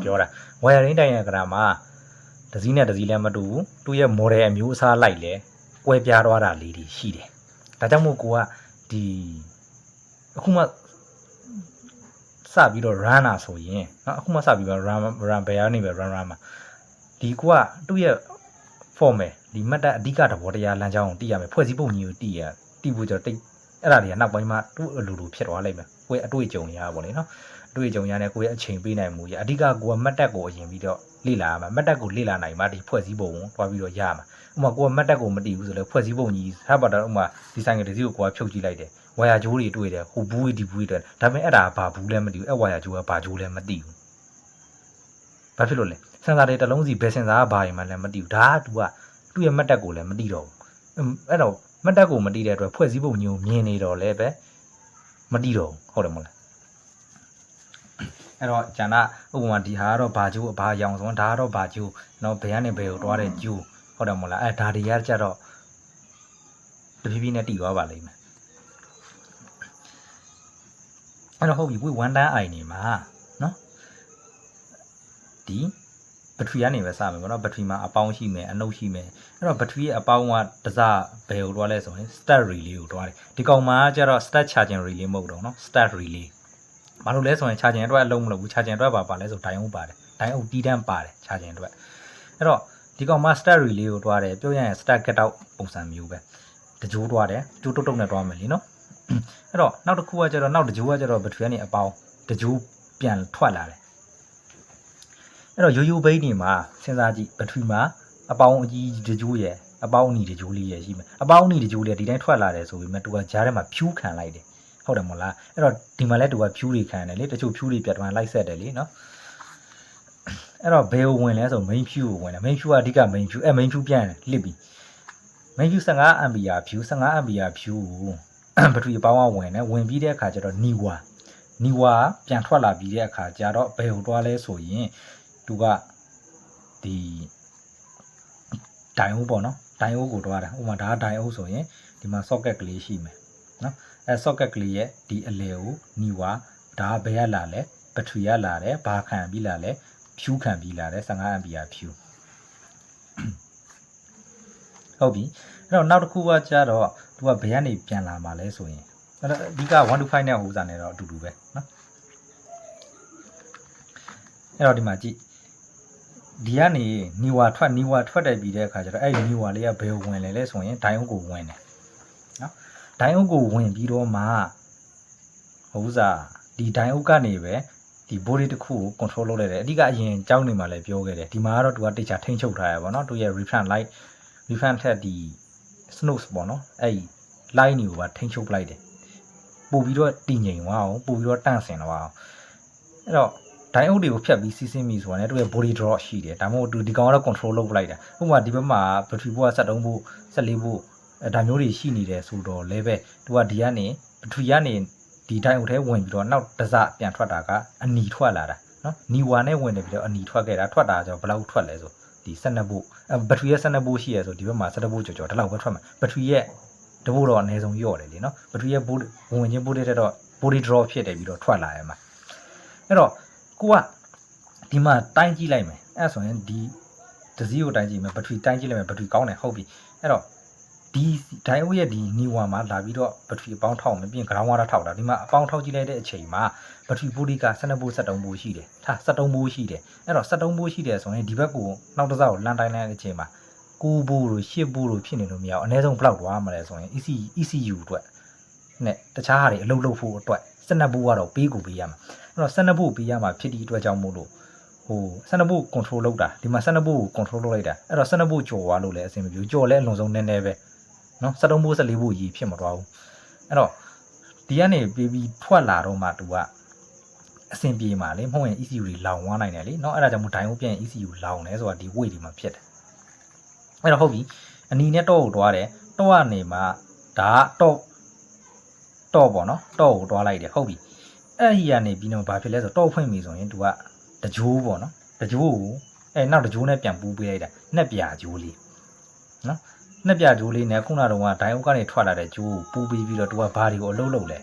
ပြောတာဝါယာရင်းတိုင်ရကရာမှာတစည်းနဲ့တစည်းလည်းမတူဘူးသူ့ရဲ့ model အမျိုးအစားလိုက်လဲကွဲပြားသွားတာလေးတွေရှိတယ်ဒါကြောင့်မို့ကိုကဒီအခုမှစပြီးတော့ run တာဆိုရင်နော်အခုမှစပြီးတော့ run ဘယ်ကနေပဲ run မှာဒီကိုကသူ့ရဲ့ formal ဒီမှတ်တအဓိကသဘောတရားလမ်းကြောင်းကိုသိရမယ်ဖွဲ့စည်းပုံကြီးကိုသိဖို့ကြတော့တိတ်အဲ့ဒါတွေကနောက်ပိုင်းမှာသူ့အလိုလိုဖြစ်သွားလိမ့်မယ်ကိုယ်အတွေ့အကြုံရပါလေနော်အတွေ့အကြုံရတဲ့ကိုယ့်ရဲ့အချိန်ပေးနိုင်မှုရအဓိကကိုကမှတ်တက်ကိုအရင်ပြီးတော့လေ့လာရမှာမှတ်တက်ကိုလေ့လာနိုင်မှဒီဖွဲ့စည်းပုံကိုတွားပြီးတော့ရမှာဥပမာကိုကမှတ်တက်ကိုမတည်ဘူးဆိုလဲဖွဲ့စည်းပုံကြီးဟာပါတော့ဥပမာဒီဆိုင်ကတစည်းကိုကိုကဖြုတ်ကြည့်လိုက်တယ်ဝါယာဂျိုးတွေတွေ့တယ်ဟိုဘူးဒီဘူးတွေဒါပေမဲ့အဲ့ဒါဘာဘူးလဲမသိဘူးအဲ့ဝါယာဂျိုးကဘာဂျိုးလဲမသိဘူးဘာဖြစ်လို့လဲစင်ဆာတွေတစ်လုံးစီဘယ်စင်ဆာကဘာရင်မှလည်းမသိဘူးဒါက तू ကသူ့ရဲ့မှတ်တက်ကိုလည်းမသိတော့ဘူးအဲ့တော့မှတ်တက်ကိုမသိတဲ့အတွက်ဖွဲ့စည်းပုံကြီးကိုမြင်နေတော့လဲပဲမသိတော့ဘူးဟုတ်တယ်မဟုတ်လားအဲ့တော့ကျန်တာဥပမာဒီဟာကတော့ဘာဂျိုးဘာရောင်ဆုံးဒါကတော့ဘာဂျိုးနော်ဘယ်ကနေဘယ်ကိုတွားတဲ့ဂျိုးဟုတ်တယ်မဟုတ်လားအဲ့ဒါတွေကကြတော့တဖြည်းဖြည်းနဲ့တည်သွားပါလိမ့်မယ်အဲ့တော့ဟုတ်ပြီဝမ်းတန်းအိုင်နေမှာနော်ဒီဘက်ထရီကနေပဲစမယ်ပေါ့နော်ဘက်ထရီမှာအပေါင်းရှိမယ်အနှုတ်ရှိမယ်အဲ့တော့ဘက်ထရီရဲ့အပေါင်းကတစဘယ်ကိုတွားလဲဆိုရင် start relay ကိုတွားတယ်ဒီကောင်မှာကျတော့ start charging relay မဟုတ်တော့နော် start relay ဘာလို့လဲဆိုရင် charging အတွက်အလုံးမလုပ်ဘူး charging အတွက်ပါလဲဆိုဒိုင်အုပ်ပါတယ်ဒိုင်အုပ်တီးတန်းပါတယ် charging အတွက်အဲ့တော့ဒီကောင်မှာ start relay ကိုတွားတယ်ပြောရရင် start get out ပုံစံမျိုးပဲတကြိုးတွားတယ်ကြိုးတုတ်နဲ့တွားမယ်လीနော်အဲ့တော့နောက်တစ်ခုကကျတော့နောက်တကြိုးကကျတော့ဘက်ထရီကနေအပေါင်းတကြိုးပြန်ထွက်လာတယ်အဲ့တော့ရိုးရိုးဘိန်းတွေမှာစဉ်းစားကြည့်ဘက်ထရီမှာအပေါင်းအကြီးတကြိုးရယ်အပေါင်းအနီတကြိုးလေးရယ်ရှိမယ်အပေါင်းအနီတကြိုးလေးဒီတိုင်းထွက်လာတယ်ဆိုပေမဲ့သူကကြားထဲမှာဖြူးခံလိုက်တယ်ဟုတ်တယ်မဟုတ်လားအဲ့တော့ဒီမှာလဲသူကဖြူးတွေခံတယ်လေတချို့ဖြူးတွေပြတ်သွားလိုက်ဆက်တယ်လေနော်အဲ့တော့ဘယ်ကိုဝင်လဲဆို main fuse ကိုဝင်တယ် main fuse ကအဓိက main fuse အဲ့ main fuse ပြန်လစ်ပြီ main fuse 15 ampere fuse 15 ampere fuse ကိုဘက်ထရီအပေါင်းကဝင်ပြီးတဲ့အခါကျတော့နီဝါပြန်ထွက်လာပြီးတဲ့အခါကျတော့ဘယ်ကိုတွားလဲဆိုရင်သူကဒီဒိုင်အိုးပေါ့နော်ဒိုင်အိုးကိုတွားတာဥပမာဒါကဒိုင်အိုးဆိုရင်ဒီမှာ socket ကလေးရှိမယ်နော်အဲ socket ကလေးရဲ့ဒီအလယ်ကိုနီဝါဒါကဘယ်ကလာလဲဘက်ထရီကလာတယ်ဘာခံပြီးလာလဲဖြူးခံပြီးလာတယ်15 ampere ဖြူးဟုတ်ပြီအဲ့တော့နောက်တစ်ခုကကျတော့သူကဘယ်ကနေပြန်လာမှာလဲဆိုရင်အဲ့တော့အဓိက1 to 5နဲ့ဟိုစားနေတော့အတူတူပဲနော်အဲ့တော့ဒီမှာကြည့်ဒီကနေနီဝါထွက်တယ်ပြီးတဲ့အခါကျတော့အဲ့ဒီနီဝါလေးကဘယ်ကိုဝင်လဲဆိုရင်ဒိုင်အုပ်ကိုဝင်တယ်နော်ဒိုင်အုပ်ကိုဝင်ပြီးတော့မှဟိုစားဒီဒိုင်အုပ်ကနေပဲဒီ body တစ်ခုကို control လုပ်လိုက်တယ်အဓိကအရင်ကြောင်းနေမှာလည်းပြောခဲ့တယ်ဒီမှာကတော့သူကတိတ်ချထိန်းချုပ်ထားရပါတော့သူရဲ့ refractive light refractive ထက်ဒီ snooze ပေါ့နော်အဲ့ဒီ light တွေကိုပါထိန်းချုပ်လိုက်တယ်ပို့ပြီးတော့တည်ငြိမ်သွားအောင်ပို့ပြီးတော့တန့်စင်သွားအောင်အဲ့တော့ဒိုင်အုပ်တွေကိုဖြတ်ပြီးစီးဆင်းပြီဆိုတာနဲ့သူရဲ့ body drop ရှိတယ်ဒါမှမဟုတ်သူဒီကောင်ကတော့ control လုပ်လိုက်တာဥပမာဒီဘက်မှာ battery ဘို့က73ဘို့14ဘို့ဒါမျိုးတွေရှိနေတယ်ဆိုတော့လဲပဲသူကဒီကနေ battery ကနေဒီဒိုင်အုပ်ထဲဝင်ပြီးတော့နောက်တစ်စပြန်ထွက်တာကအနီထွက်လာတာနော်နီဝါနဲ့ဝင်တယ်ပြီးတော့အနီထွက်ခဲ့တာထွက်တာကြောင့်ဘယ်လောက်ထွက်လဲဆိုဒီ12ဘို့ဘက်ထရီရဲ့12ဘို့ရှိရဆိုဒီဘက်မှာ17ဘို့ကျော်ဒီလောက်ပဲထွက်မှာဘက်ထရီရဲ့တဘို့တော့အနည်းဆုံးညော့တယ်လေနော်ဘက်ထရီရဲ့ဝင်ချင်းဘို့တဲ့တော့ body drop ဖြစ်တယ်ပြီးတော့ထွက်လာရမှာအဲ့တော့ကိုကဒီမှာတိုင်းကြည့်လိုက်မယ်အဲ့ဆိုရင်ဒီဒစီကိုတိုင်းကြည့်မယ်ဘက်ထရီတိုင်းကြည့်လိုက်မယ်ဘက်ထရီကောင်းတယ်ဟုတ်ပြီအဲ့တော့ဒီဒိုင်အိုးရဲ့ဒီနီဝါမှာလာပြီးတော့ဘက်ထရီအပေါင်းထောက်မယ်ပြီးရင် ground water ထောက်တာဒီမှာအပေါင်းထောက်ကြည့်လိုက်တဲ့အချိန်မှာဘက်ထရီဘိုဒီက12ဘို့73ဘို့ရှိတယ်ထား73ဘို့ရှိတယ်အဲ့တော့73ဘို့ရှိတယ်ဆိုရင်ဒီဘက်ကိုနောက်တစ်စက်ကိုလမ်းတိုင်းလိုက်တဲ့အချိန်မှာ9ဘို့လို့10ဘို့လို့ဖြစ်နေလို့မရအောင်အနည်းဆုံးဘယ်လောက်သွားမလဲဆိုရင် ECU အတွက်နဲ့တခြားဟာတွေအလုပ်လုပ်ဖို့အတွက်12ဘို့ကတော့ပေးကိုပေးရမှာအဲ့တော့12ဘို့ပေးရမှာဖြစ်ဒီအတွက်ကြောင့်မို့လို့ဟို12ဘို့ control လုပ်တာဒီမှာ12ဘို့ကို control လုပ်လိုက်တာအဲ့တော့12ဘို့ကျော်သွားလို့လည်းအဆင်မပြေဘူးကျော်လဲအလုံးစုံနည်းနည်းပဲနော်73ဘို့14ဘို့ကြီးဖြစ်မသွားဘူးအဲ့တော့ဒီကနေပြီးထွက်လာတော့မှသူကအဆင်ပြေမှာလေမဟုတ်ရင် ECU တွေလောင်သွားနိုင်တယ်လေနော်အဲ့ဒါကြောင့်မို့ဒိုင်ကိုပြန် ECU လောင်တယ်ဆိုတာဒီ weight ဒီမှာဖြစ်တယ်အဲ့တော့ဟုတ်ပြီအနီနဲ့တော့ကိုတွားတယ်တော့ကနေမှဒါတော့ပေါ့နော်တော့ကိုတွားလိုက်တယ်ဟုတ်ပြီအဲ့ဒီကနေပြီးတော့ဘာဖြစ်လဲဆိုတော့ဖွင့်ပြီဆိုရင်သူကတကြိုးပေါ့နော်တကြိုးကိုအဲ့နောက်တကြိုးနဲ့ပြန်ပူးပေးလိုက်တာနှက်ပြာကြိုးလေးနော်နှက်ပြာကြိုးလေးနဲ့ခုနကတော့ဒိုင်အုပ်ကနေထွက်လာတဲ့ကြိုးကိုပူးပြီးတော့သူကဘာတွေကိုအလုပ်လုပ်လဲ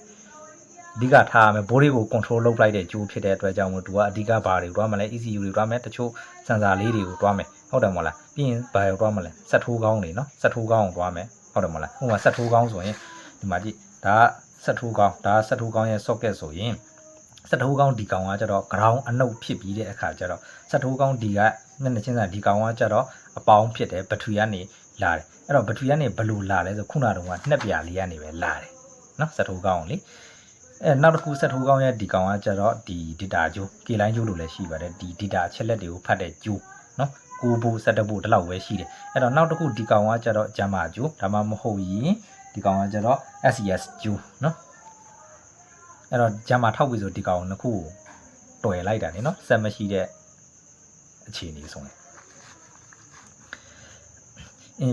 ဒီကထားမယ်ဘိုးတွေကို control လုပ်လိုက်တဲ့ဂျိုးဖြစ်တဲ့အတွက်ကြောင့်မို့သူကအဓိကဘာတွေတွားမလဲ ECU တွေတွားမယ်တချို့စင်ဆာလေးတွေကိုတွားမယ်ဟုတ်တယ်မဟုတ်လားပြီးရင်ဘာတွေတွားမလဲဆက်ထိုးကောင်းတွေနော်ဆက်ထိုးကောင်းကိုတွားမယ်ဟုတ်တယ်မဟုတ်လားဥပမာဆက်ထိုးကောင်းဆိုရင်ဒီမှာကြည့်ဒါကဆက်ထိုးကောင်းဒါကဆက်ထိုးကောင်းရဲ့ socket ဆိုရင်ဆက်ထိုးကောင်းဒီကောင်ကကျတော့ ground အနှုတ်ဖြစ်ပြီးတဲ့အခါကျတော့ဆက်ထိုးကောင်းဒီကမျက်နှာချင်းစာဒီကောင်ကကျတော့အပေါင်းဖြစ်တယ်ဘက်ထရီကနေလာတယ်အဲ့တော့ဘက်ထရီကနေဘယ်လိုလာလဲဆိုခုနတုန်းကနှစ်ပြာလေးကနေပဲလာတယ်နော်ဆက်ထိုးကောင်းလေနောက်တစ်ခုဆက်ထိုးကောင်းရဲ့ဒီကောင်ကကျတော့ဒီ data ဂျိုး K line ဂျိုးလို့လည်းရှိပါတယ်ဒီ data အချက်လက်တွေကိုဖတ်တဲ့ဂျိုးနော်ကိုဘိုး17ဘိုးဒီလောက်ပဲရှိတယ်အဲ့တော့နောက်တစ်ခုဒီကောင်ကကျတော့ဂျမ်မာဂျိုးဒါမှမဟုတ်ရင်ဒီကောင်ကကျတော့ SES ဂျိုးနော်အဲ့တော့ဂျမ်မာထောက်ပြီဆိုဒီကောင်နှစ်ခုကိုတွယ်လိုက်တာနေနော်ဆက်မရှိတဲ့အခြေအနေဆုံးတယ်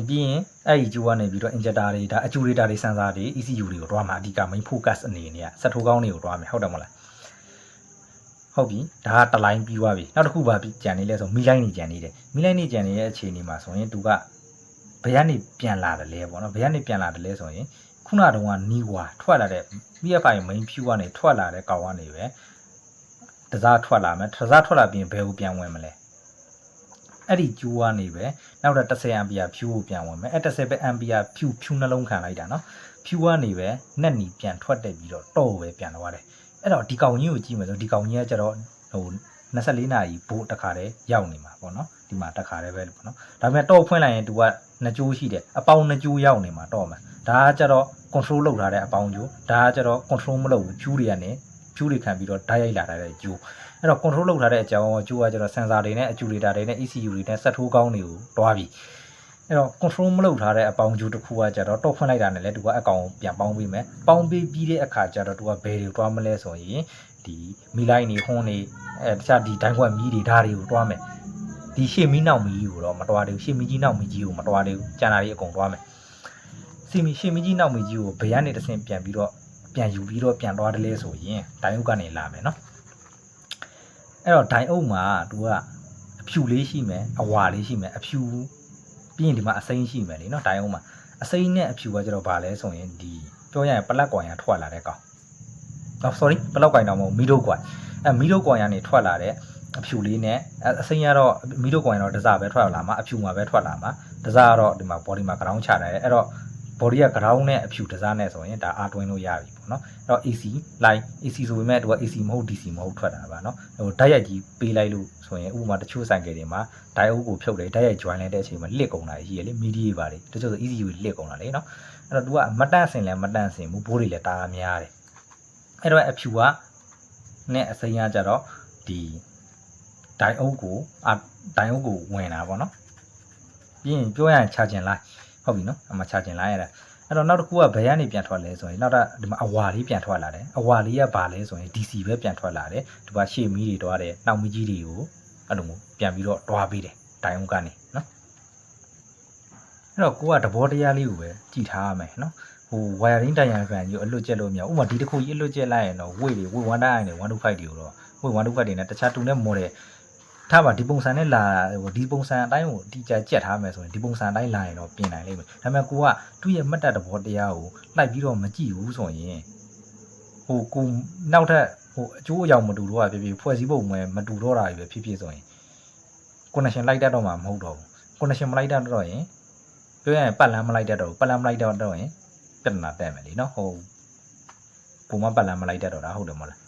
ပြီးရင်အဲ့ဒီဂျိုးကနေပြီးတော့ injector တွေဒါ actuator တွေ sensor တွေ ECU တွေကိုတွားမှာအဓိက main focus အနေနဲ့ကဆက်ထိုးကောင်းတွေကိုတွားမယ်ဟုတ်တယ်မဟုတ်လားဟုတ်ပြီဒါကတစ်လိုင်းပြီးသွားပြီနောက်တစ်ခုပါကြံနေလဲဆိုမီလိုင်းနေကြံနေတယ်မီလိုင်းနေကြံနေတဲ့အခြေအနေမှာဆိုရင်သူကဘယ်ကနေပြန်လာတယ်လဲပေါ့နော်ဘယ်ကနေပြန်လာတယ်လဲဆိုရင်ခုနတုန်းကနီဝါထွက်လာတဲ့ PFI main view ကနေထွက်လာတဲ့ကောင်ကနေပဲတစားထွက်လာမယ်တစားထွက်လာပြီးဘယ်ကိုပြန်ဝင်မလဲအဲ့ဒီကျိုးကနေပဲနောက်တော့10 ampere view ကိုပြန်ဝင်မယ်အဲ့10 ampere view နှလုံးခံလိုက်တာနော် view ကနေပဲnet နီပြန်ထွက်တက်ပြီးတော့တော့ပဲပြန်သွားတယ်အဲ့တော့ဒီကောင်ကြီးကိုကြည့်မယ်ဆိုဒီကောင်ကြီးကကျတော့ဟို24နာရီဘိုးတစ်ခါတည်းရောက်နေမှာပေါ့နော်ဒီမှာတစ်ခါတည်းပဲပေါ့နော်ဒါပေမဲ့တော့ဖွင့်လိုက်ရင်သူကနှစ်ကျိုးရှိတယ်အပေါင်းနှစ်ကျိုးရောက်နေမှာတော့မှာဒါကကျတော့ control လုပ်ထားတဲ့အပေါင်းကျိုးဒါကကျတော့ control မလုပ်ဘူး view တွေကနေ view တွေခံပြီးတော့ဓာတ်ရိုက်လာတဲ့ကျိုးအဲ့တော့ control လုပ်ထားတဲ့အကြောင်းကျိုးကကျတော့ sensor တွေနဲ့ actuator တွေနဲ့ ECU တွေနဲ့ဆက်ထိုးကောင်းတွေကိုတွားပြီးအဲ့တော့ control မလုပ်ထားတဲ့အပေါင်းကျိုးတစ်ခုကကျတော့တော့ဖွင့်လိုက်တာနဲ့လည်းသူကအကောင်ပြန်ပေါင်းပေးမယ်ပေါင်းပေးပြီးတဲ့အခါကျတော့သူကဘယ်တွေတွားမလဲဆိုရင်ဒီမီလိုက်နေဟွန်းနေတခြားဒီဒိုင်းခွက်မီးတွေဓာတ်တွေကိုတွားမယ်ဒီရှေ့မီးနောက်မီးကိုတော့မတွားသေးဘူးရှေ့မီးကြီးနောက်မီးကြီးကိုမတွားသေးဘူးကျန်တာတွေအကုန်တွားမယ်ရှေ့မီးကြီးနောက်မီးကြီးကိုဘယ်ကနေတစ်ဆင့်ပြန်ပြီးတော့ပြန်ယူပြီးတော့ပြန်တွားတယ်လဲဆိုရင်ဒိုင်းအုပ်ကနေလာမယ်နော်အဲ့တော့ဒိုင်းအုပ်မှာသူကအဖြူလေးရှိမယ်အဝါလေးရှိမယ်အဖြူပြီးရင်ဒီမှာအစိမ်းရှိမယ်လေနော်ဒိုင်းအုပ်မှာအစိမ်းနဲ့အဖြူကကျတော့ဗာလဲဆိုရင်ဒီပြောရရင်ပလက်ကွန်ရထွက်လာတဲ့ကောင်sorry ပလက်ကွန်တော့မဟုတ်မီဒိုကွန်မီဒိုကွန်ရနေထွက်လာတဲ့အဖြူလေးနဲ့အစိမ်းကတော့မီဒိုကွန်ရတော့တစားပဲထွက်လာမှာအဖြူမှာပဲထွက်လာမှာတစားကတော့ဒီမှာ body မှာ ground ချတယ်အဲ့တော့ body က ground နဲ့အဖြူတစားနဲ့ဆိုရင်ဒါအားတွင်းလို့ရပြီပေါ့နော်အဲ့တော့ AC line AC ဆိုပေမဲ့သူက AC မဟုတ် DC မဟုတ်ထွက်တာပါနော်ဟိုဓာတ်ရိုက်ကြီးပေးလိုက်လို့ဆိုရင်ဥပမာတချို့ဆိုင်ကယ်တွေမှာဒိုင်အုပ်ကိုဖြုတ်တယ်ဓာတ်ရိုက် join လိုက်တဲ့အချိန်မှာလစ်ကုန်တာရှိရလေ media ပါလေတချို့ဆို ECU လစ်ကုန်တာလေနော်အဲ့တော့ तू ကမတန့်စင်လဲမတန့်စင်ဘူးဘိုးတွေလည်းတားများတယ်အဲ့တော့အဖြူကနဲ့အစိမ်းကကြတော့ဒီဒိုင်အုပ်ကိုဝင်တာပေါ့နော်ပြီးရင်ပြောရရင် charging line ဟုတ်ပြီနော်အမှ charging line ရတာအဲ့တော့နောက်တစ်ခုကဘယ်ကနေပြန်ထွက်လဲဆိုရင်နောက်တော့ဒီမှာအဝါလေးပြန်ထွက်လာတယ်အဝါလေးကဘာလဲဆိုရင် DC ပဲပြန်ထွက်လာတယ်ဒီမှာရှေ့မီးတွေတွားတယ်နောက်မီးကြီးတွေကိုအဲ့လိုမျိုးပြန်ပြီးတော့တွားပေးတယ်ဒိုင်အုပ်ကနေနော်အဲ့တော့ကိုကတဘောတရားလေးကိုပဲကြည်ထားရမယ်နော်ဟို wiring diagram ကြီးအလွတ်ကျက်လို့မရဥပမာဒီတစ်ခုကြီးအလွတ်ကျက်လိုက်ရင်တော့ weight တွေ weight 1.9နဲ့125တွေကိုတော့ weight 125တွေနဲ့တခြားတူနဲ့ model ထားပါဒီပုံစံနဲ့လာဒီပုံစံအတိုင်းကိုအတိအကျကြက်ထားမယ်ဆိုရင်ဒီပုံစံအတိုင်းလာရင်တော့ပြင်နိုင်လိမ့်မယ်ဒါပေမဲ့ကိုကသူ့ရဲ့မှတ်တတ်တဘောတရားကိုလိုက်ပြီးတော့မကြည့်ဘူးဆိုရင်ဟိုကိုနောက်ထပ်ဟိုအကျိုးအယောင်မတူတော့ဖြစ်ဖြစ်ဖွဲ့စည်းပုံမတူတော့တာကြီးပဲဖြစ်ဖြစ်ဆိုရင် connection လိုက်တတ်တော့မှာမဟုတ်တော့ဘူး connection မလိုက်တတ်တော့ရင်ပြောရရင်ပတ်လမ်းမလိုက်တတ်တော့ဘူးပတ်လမ်းမလိုက်တတ်တော့ရင်ပြဿနာတက်မယ်လीနော်ဟိုပုံမပတ်လမ်းမလိုက်တတ်တော့တာဟုတ်တယ်မဟုတ်လား